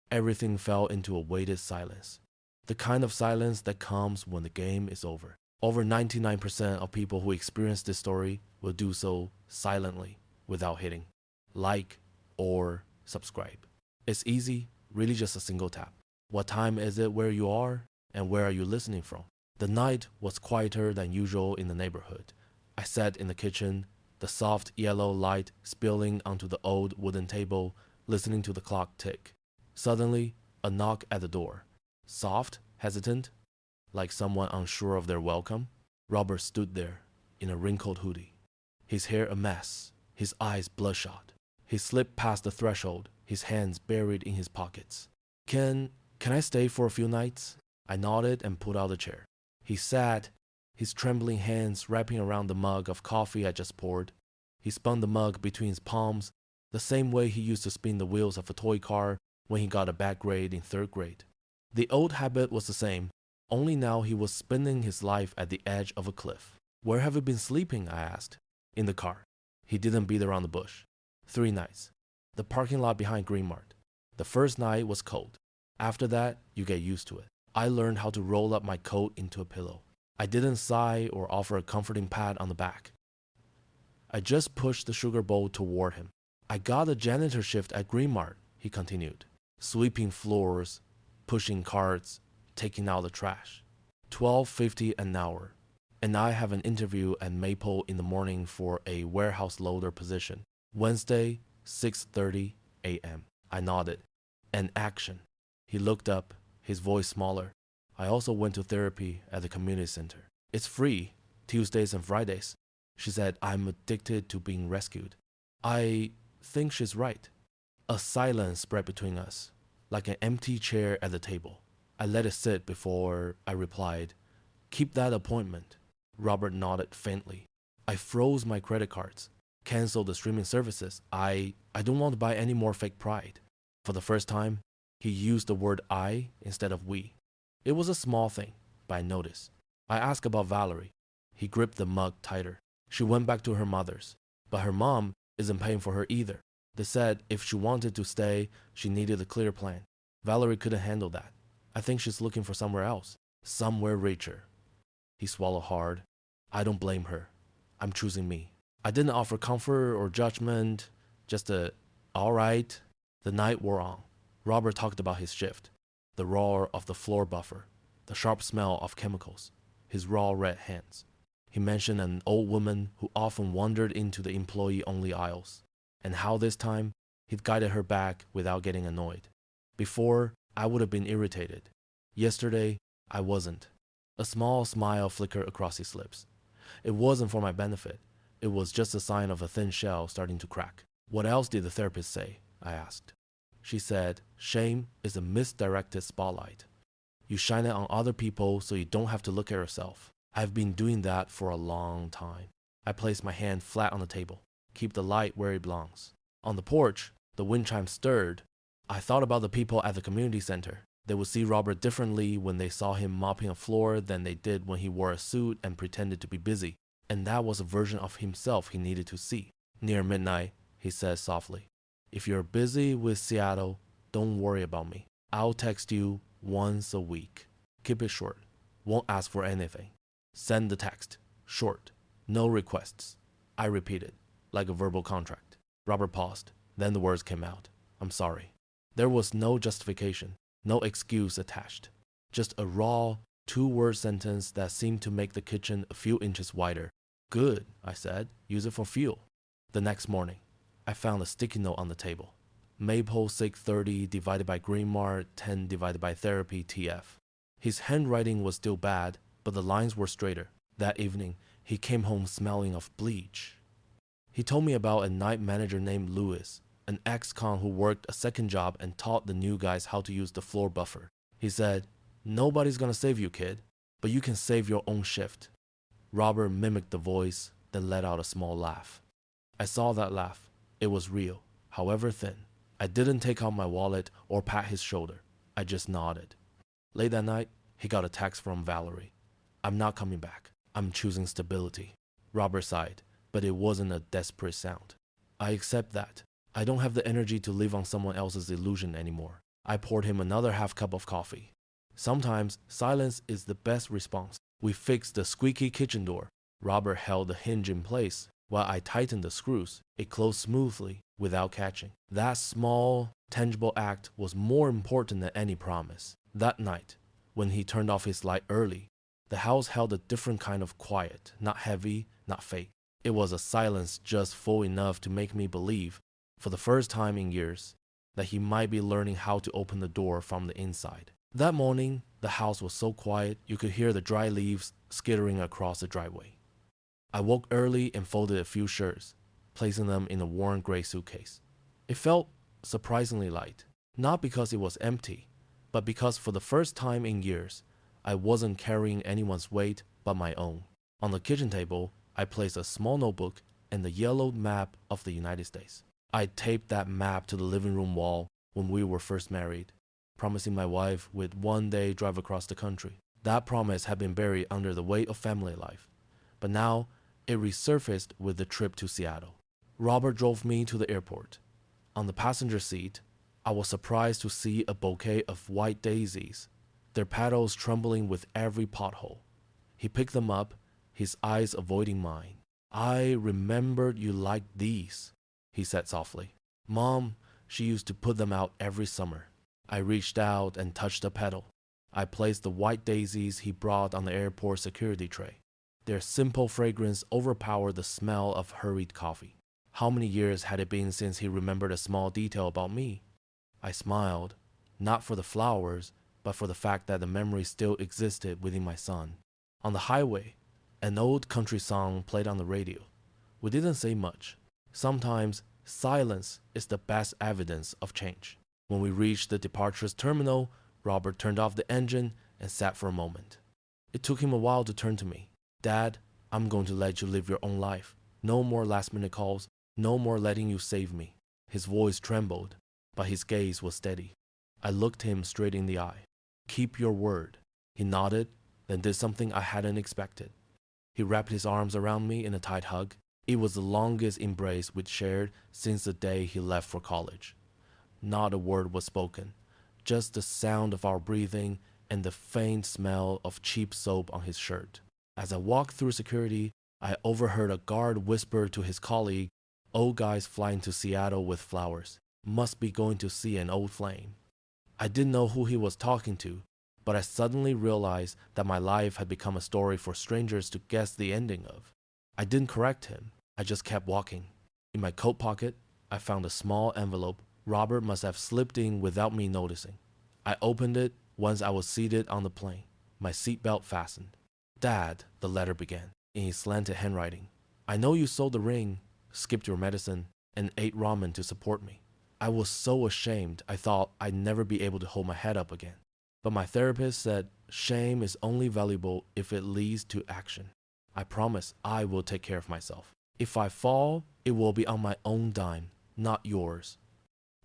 Everything fell into a weighted silence. The kind of silence that comes when the game is over. Over 99% of people who experience this story will do so silently, without hitting like or subscribe. It's easy, really just a single tap. What time is it where you are, and where are you listening from? The night was quieter than usual in the neighborhood. I sat in the kitchen, the soft yellow light spilling onto the old wooden table, listening to the clock tick. Suddenly, a knock at the door. Soft, hesitant, like someone unsure of their welcome. Robert stood there in a wrinkled hoodie, his hair a mess, his eyes bloodshot. He slipped past the threshold, his hands buried in his pockets. Can I stay for a few nights? I nodded and pulled out a chair. He sat, his trembling hands wrapping around the mug of coffee I just poured. He spun the mug between his palms, the same way he used to spin the wheels of a toy car when he got a bad grade in 3rd grade. The old habit was the same, only now he was spinning his life at the edge of a cliff. Where have you been sleeping? I asked. In the car. He didn't beat around the bush. 3 nights. The parking lot behind Green Mart. The first night was cold. After that, you get used to it. I learned how to roll up my coat into a pillow. I didn't sigh or offer a comforting pat on the back. I just pushed the sugar bowl toward him. I got a janitor shift at Green Mart, he continued. Sweeping floors, pushing carts, taking out the trash. $12.50 an hour. And I have an interview at Maple in the morning for a warehouse loader position. Wednesday, 6:30 a.m. I nodded. And action. He looked up, his voice smaller. I also went to therapy at the community center. It's free, Tuesdays and Fridays. She said I'm addicted to being rescued. I think she's right. A silence spread between us, like an empty chair at the table. I let it sit before I replied, "Keep that appointment." Robert nodded faintly. I froze my credit cards, canceled the streaming services. I don't want to buy any more fake pride. For the first time, he used the word I instead of we. It was a small thing, but I noticed. I asked about Valerie. He gripped the mug tighter. She went back to her mother's, but her mom isn't paying for her either. They said if she wanted to stay, she needed a clear plan. Valerie couldn't handle that. I think she's looking for somewhere else, somewhere richer. He swallowed hard. I don't blame her. I'm choosing me. I didn't offer comfort or judgment, just a, all right. The night wore on. Robert talked about his shift, the roar of the floor buffer, the sharp smell of chemicals, his raw red hands. He mentioned an old woman who often wandered into the employee-only aisles, and how this time he'd guided her back without getting annoyed. Before, I would have been irritated. Yesterday, I wasn't. A small smile flickered across his lips. It wasn't for my benefit. It was just a sign of a thin shell starting to crack. What else did the therapist say? I asked. She said, shame is a misdirected spotlight. You shine it on other people so you don't have to look at yourself. I've been doing that for a long time. I placed my hand flat on the table. Keep the light where it belongs. On the porch, the wind chime stirred. I thought about the people at the community center. They would see Robert differently when they saw him mopping a floor than they did when he wore a suit and pretended to be busy. And that was a version of himself he needed to see. Near midnight, he said softly, if you're busy with Seattle, don't worry about me. I'll text you once a week. Keep it short. Won't ask for anything. Send the text. Short. No requests. I repeated, like a verbal contract. Robert paused. Then the words came out. I'm sorry. There was no justification, no excuse attached. Just a raw, two-word sentence that seemed to make the kitchen a few inches wider. Good, I said. Use it for fuel. The next morning, I found a sticky note on the table. Maple 630 divided by Green Mart 10 divided by Therapy TF. His handwriting was still bad, but the lines were straighter. That evening, he came home smelling of bleach. He told me about a night manager named Lewis, an ex-con who worked a second job and taught the new guys how to use the floor buffer. He said, nobody's gonna save you, kid, but you can save your own shift. Robert mimicked the voice, then let out a small laugh. I saw that laugh. It was real, however thin. I didn't take out my wallet or pat his shoulder. I just nodded. Late that night, he got a text from Valerie. I'm not coming back. I'm choosing stability. Robert sighed, but it wasn't a desperate sound. I accept that. I don't have the energy to live on someone else's illusion anymore. I poured him another half cup of coffee. Sometimes silence is the best response. We fixed the squeaky kitchen door. Robert held the hinge in place while I tightened the screws. It closed smoothly without catching. That small, tangible act was more important than any promise. That night, when he turned off his light early, the house held a different kind of quiet, not heavy, not fake. It was a silence just full enough to make me believe, for the first time in years, that he might be learning how to open the door from the inside. That morning, the house was so quiet you could hear the dry leaves skittering across the driveway. I woke early and folded a few shirts, placing them in a worn gray suitcase. It felt surprisingly light, not because it was empty, but because for the first time in years, I wasn't carrying anyone's weight but my own. On the kitchen table, I placed a small notebook and the yellowed map of the United States. I taped that map to the living room wall when we were first married, promising my wife we'd one day drive across the country. That promise had been buried under the weight of family life, but now it resurfaced with the trip to Seattle. Robert drove me to the airport. On the passenger seat, I was surprised to see a bouquet of white daisies, their petals trembling with every pothole. He picked them up, his eyes avoiding mine. I remembered you liked these, he said softly. Mom, she used to put them out every summer. I reached out and touched a petal. I placed the white daisies he brought on the airport security tray. Their simple fragrance overpowered the smell of hurried coffee. How many years had it been since he remembered a small detail about me? I smiled, not for the flowers, but for the fact that the memory still existed within my son. On the highway, An old country song played on the radio. We didn't say much. Sometimes silence is the best evidence of change. When we reached the departures terminal, Robert turned off the engine and sat for a moment. It took him a while to turn to me. Dad, I'm going to let you live your own life. No more last-minute calls. No more letting you save me. His voice trembled, but his gaze was steady. I looked him straight in the eye. Keep your word. He nodded, then did something I hadn't expected. He wrapped his arms around me in a tight hug. It was the longest embrace we'd shared since the day he left for college. Not a word was spoken, just the sound of our breathing and the faint smell of cheap soap on his shirt. As I walked through security, I overheard a guard whisper to his colleague, "Old guys flying to Seattle with flowers. Must be going to see an old flame." I didn't know who he was talking to, but I suddenly realized that my life had become a story for strangers to guess the ending of. I didn't correct him. I just kept walking. In my coat pocket, I found a small envelope Robert must have slipped in without me noticing. I opened it once I was seated on the plane, my seatbelt fastened. "Dad," the letter began, in his slanted handwriting. "I know you sold the ring, skipped your medicine, and ate ramen to support me. I was so ashamed I thought I'd never be able to hold my head up again. But my therapist said shame is only valuable if it leads to action. I promise I will take care of myself. If I fall, it will be on my own dime, not yours.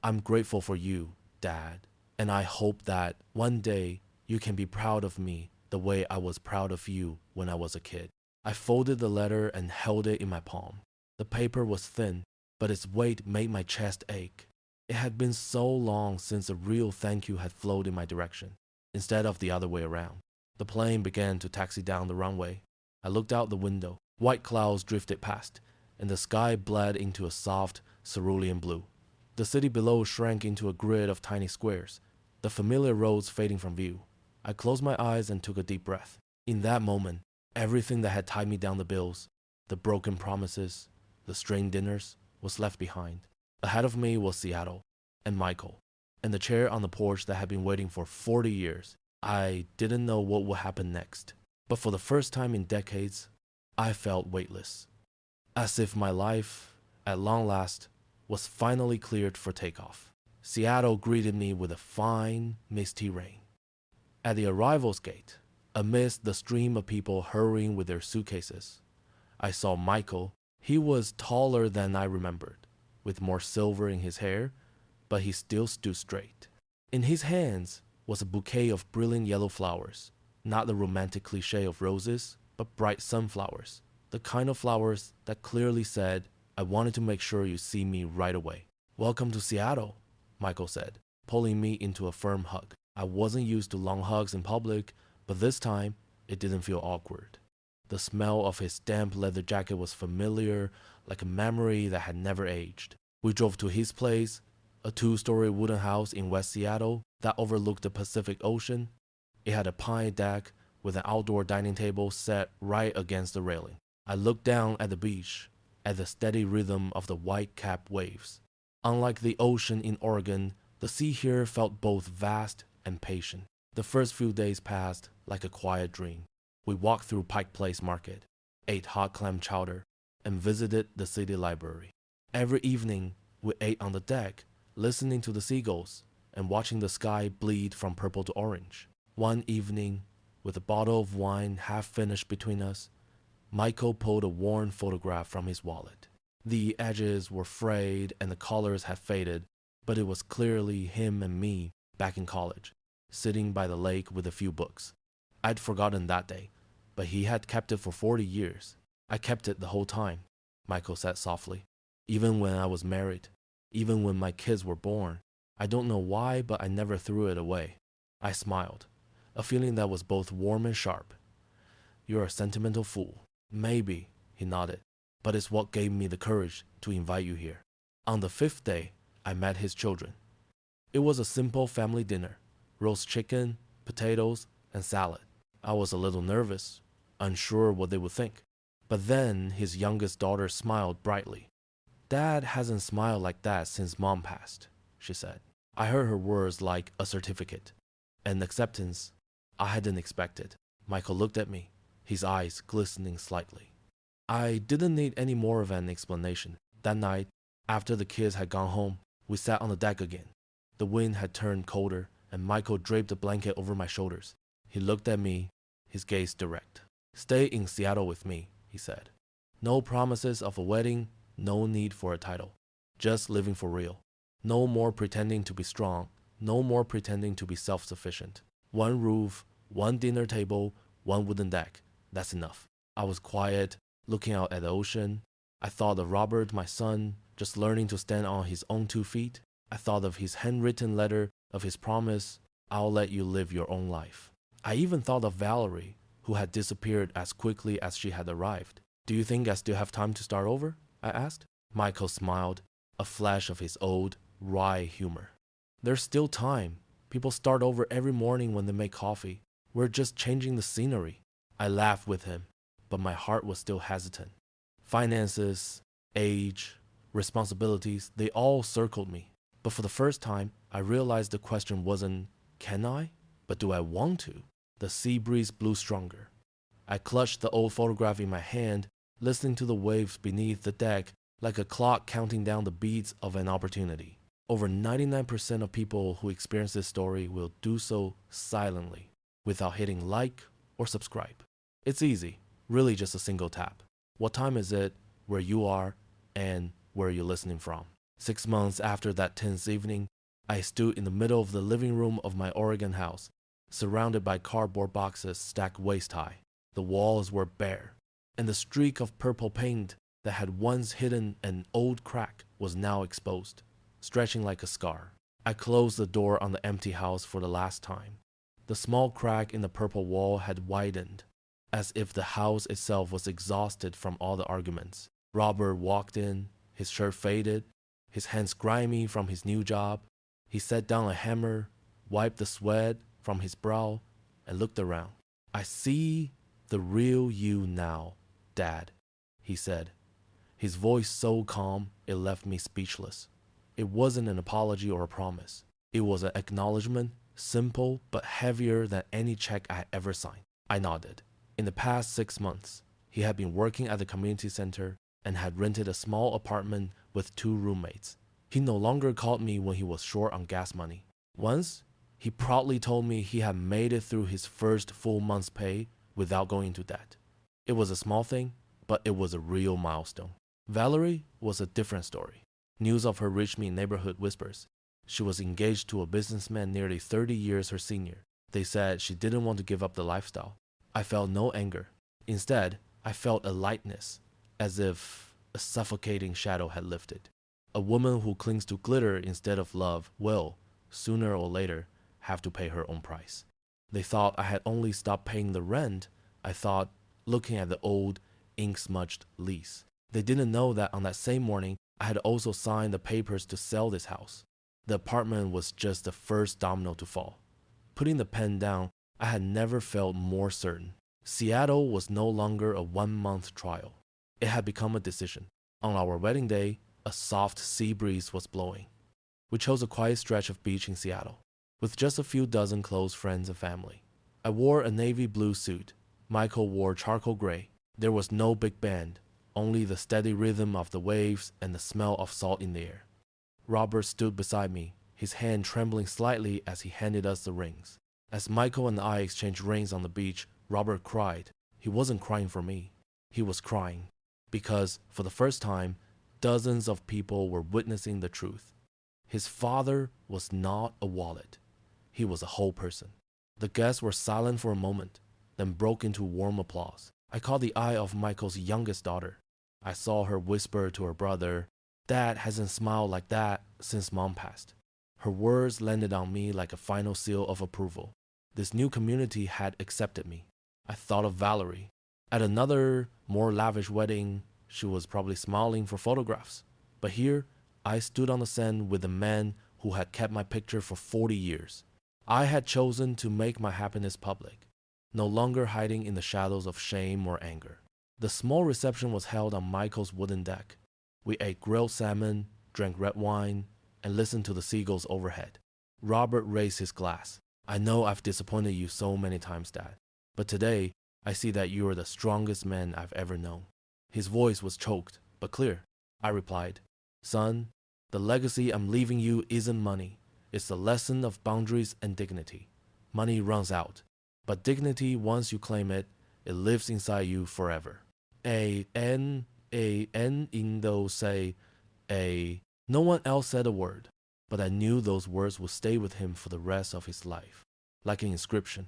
I'm grateful for you, Dad, and I hope that one day you can be proud of me the way I was proud of you when I was a kid." I folded the letter and held it in my palm. The paper was thin, but its weight made my chest ache. It had been so long since a real thank you had flowed in my direction, instead of the other way around. The plane began to taxi down the runway. I looked out the window. White clouds drifted past, and the sky bled into a soft, cerulean blue. The city below shrank into a grid of tiny squares, the familiar roads fading from view. I closed my eyes and took a deep breath. In that moment, everything that had tied me down the bills, the broken promises, the strained dinners, was left behind. Ahead of me was Seattle, and Michael, and the chair on the porch that had been waiting for 40 years. I didn't know what would happen next, but for the first time in decades, I felt weightless. As if my life, at long last, was finally cleared for takeoff. Seattle greeted me with a fine, misty rain. At the arrivals gate, amidst the stream of people hurrying with their suitcases, I saw Michael. He was taller than I remembered, with more silver in his hair, but he still stood straight. In his hands was a bouquet of brilliant yellow flowers, not the romantic cliché of roses, but bright sunflowers, the kind of flowers that clearly said, "I wanted to make sure you see me right away." "Welcome to Seattle," Michael said, pulling me into a firm hug. I wasn't used to long hugs in public, but this time it didn't feel awkward. The smell of his damp leather jacket was familiar, like a memory that had never aged. We drove to his place, a 2-story wooden house in West Seattle that overlooked the Pacific Ocean. It had a pine deck with an outdoor dining table set right against the railing. I looked down at the beach, at the steady rhythm of the white-capped waves. Unlike the ocean in Oregon, the sea here felt both vast and patient. The first few days passed like a quiet dream. We walked through Pike Place Market, ate hot clam chowder, and visited the city library. Every evening, we ate on the deck, listening to the seagulls and watching the sky bleed from purple to orange. One evening, with a bottle of wine half finished between us, Michael pulled a worn photograph from his wallet. The edges were frayed and the colors had faded, but it was clearly him and me back in college, sitting by the lake with a few books. I'd forgotten that day, but he had kept it for 40 years. "I kept it the whole time," Michael said softly. "Even when I was married, even when my kids were born. I don't know why, but I never threw it away." I smiled, a feeling that was both warm and sharp. "You're a sentimental fool." "Maybe," he nodded, "but it's what gave me the courage to invite you here." On the 5th day, I met his children. It was a simple family dinner, roast chicken, potatoes, and salad. I was a little nervous, unsure what they would think. But then his youngest daughter smiled brightly. "Dad hasn't smiled like that since Mom passed," she said. I heard her words like a certificate, an acceptance I hadn't expected. Michael looked at me, his eyes glistening slightly. I didn't need any more of an explanation. That night, after the kids had gone home, we sat on the deck again. The wind had turned colder, and Michael draped a blanket over my shoulders. He looked at me, his gaze direct. "Stay in Seattle with me," he said. "No promises of a wedding, no need for a title. Just living for real. No more pretending to be strong, no more pretending to be self-sufficient. One roof, one dinner table, one wooden deck. That's enough." I was quiet, looking out at the ocean. I thought of Robert, my son, just learning to stand on his own 2 feet. I thought of his handwritten letter, of his promise, "I'll let you live your own life." I even thought of Valerie, who had disappeared as quickly as she had arrived. "Do you think I still have time to start over?" I asked. Michael smiled, a flash of his old, wry humor. "There's still time. People start over every morning when they make coffee. We're just changing the scenery." I laughed with him, but my heart was still hesitant. Finances, age, responsibilities, they all circled me. But for the first time, I realized the question wasn't, can I? But do I want to? The sea breeze blew stronger. I clutched the old photograph in my hand, listening to the waves beneath the deck like a clock counting down the beats of an opportunity. Over 99% of people who experience this story will do so silently, without hitting like or subscribe. It's easy, really just a single tap. What time is it, where you are, and where you're listening from? 6 months after that tense evening, I stood in the middle of the living room of my Oregon house, surrounded by cardboard boxes stacked waist high. The walls were bare, and the streak of purple paint that had once hidden an old crack was now exposed, stretching like a scar. I closed the door on the empty house for the last time. The small crack in the purple wall had widened, as if the house itself was exhausted from all the arguments. Robert walked in, his shirt faded, his hands grimy from his new job. He set down a hammer, wiped the sweat from his brow, and looked around. "I see the real you now, Dad," he said, his voice so calm it left me speechless. It wasn't an apology or a promise. It was an acknowledgement, simple but heavier than any check I had ever signed. I nodded. In the past 6 months, he had been working at the community center and had rented a small apartment with 2 roommates. He no longer called me when he was short on gas money. Once, he proudly told me he had made it through his first full month's pay without going into debt. It was a small thing, but it was a real milestone. Valerie was a different story. News of her reached me in neighborhood whispers. She was engaged to a businessman nearly 30 years her senior. They said she didn't want to give up the lifestyle. I felt no anger. Instead, I felt a lightness, as if a suffocating shadow had lifted. A woman who clings to glitter instead of love will, sooner or later, have to pay her own price. They thought I had only stopped paying the rent, I thought, looking at the old, ink-smudged lease. They didn't know that on that same morning, I had also signed the papers to sell this house. The apartment was just the first domino to fall. Putting the pen down, I had never felt more certain. Seattle was no longer a 1-month trial. It had become a decision. On our wedding day, a soft sea breeze was blowing. We chose a quiet stretch of beach in Seattle, with just a few dozen close friends and family. I wore a navy blue suit. Michael wore charcoal gray. There was no big band, only the steady rhythm of the waves and the smell of salt in the air. Robert stood beside me, his hand trembling slightly as he handed us the rings. As Michael and I exchanged rings on the beach, Robert cried. He wasn't crying for me. He was crying because, for the first time, dozens of people were witnessing the truth. His father was not a wallet. He was a whole person. The guests were silent for a moment, then broke into warm applause. I caught the eye of Michael's youngest daughter. I saw her whisper to her brother, "Dad hasn't smiled like that since Mom passed." Her words landed on me like a final seal of approval. This new community had accepted me. I thought of Valerie. At another, more lavish wedding, she was probably smiling for photographs. But here, I stood on the sand with a man who had kept my picture for 40 years. I had chosen to make my happiness public, no longer hiding in the shadows of shame or anger. The small reception was held on Michael's wooden deck. We ate grilled salmon, drank red wine, and listened to the seagulls overhead. Robert raised his glass. "I know I've disappointed you so many times, Dad, but today I see that you are the strongest man I've ever known. His voice was choked, but clear. I replied, Son, the legacy I'm leaving you isn't money. It's the lesson of boundaries and dignity. Money runs out, but dignity, once you claim it, it lives inside you forever. In those say, no one else said a word, but I knew those words would stay with him for the rest of his life, like an inscription.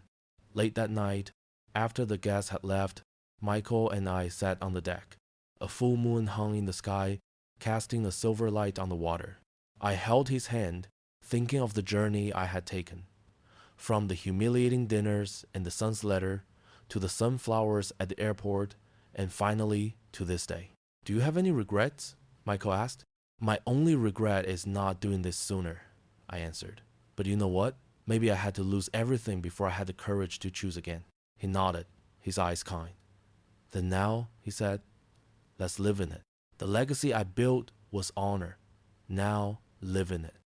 Late that night, after the guests had left, Michael and I sat on the deck. A full moon hung in the sky, casting a silver light on the water. I held his hand, thinking of the journey I had taken. From the humiliating dinners and the son's letter, to the sunflowers at the airport, and finally to this day. Do you have any regrets? Michael asked. My only regret is not doing this sooner, I answered. But you know what? Maybe I had to lose everything before I had the courage to choose again. He nodded, his eyes kind. Then now, he said, let's live in it. The legacy I built was honor. Now live in it.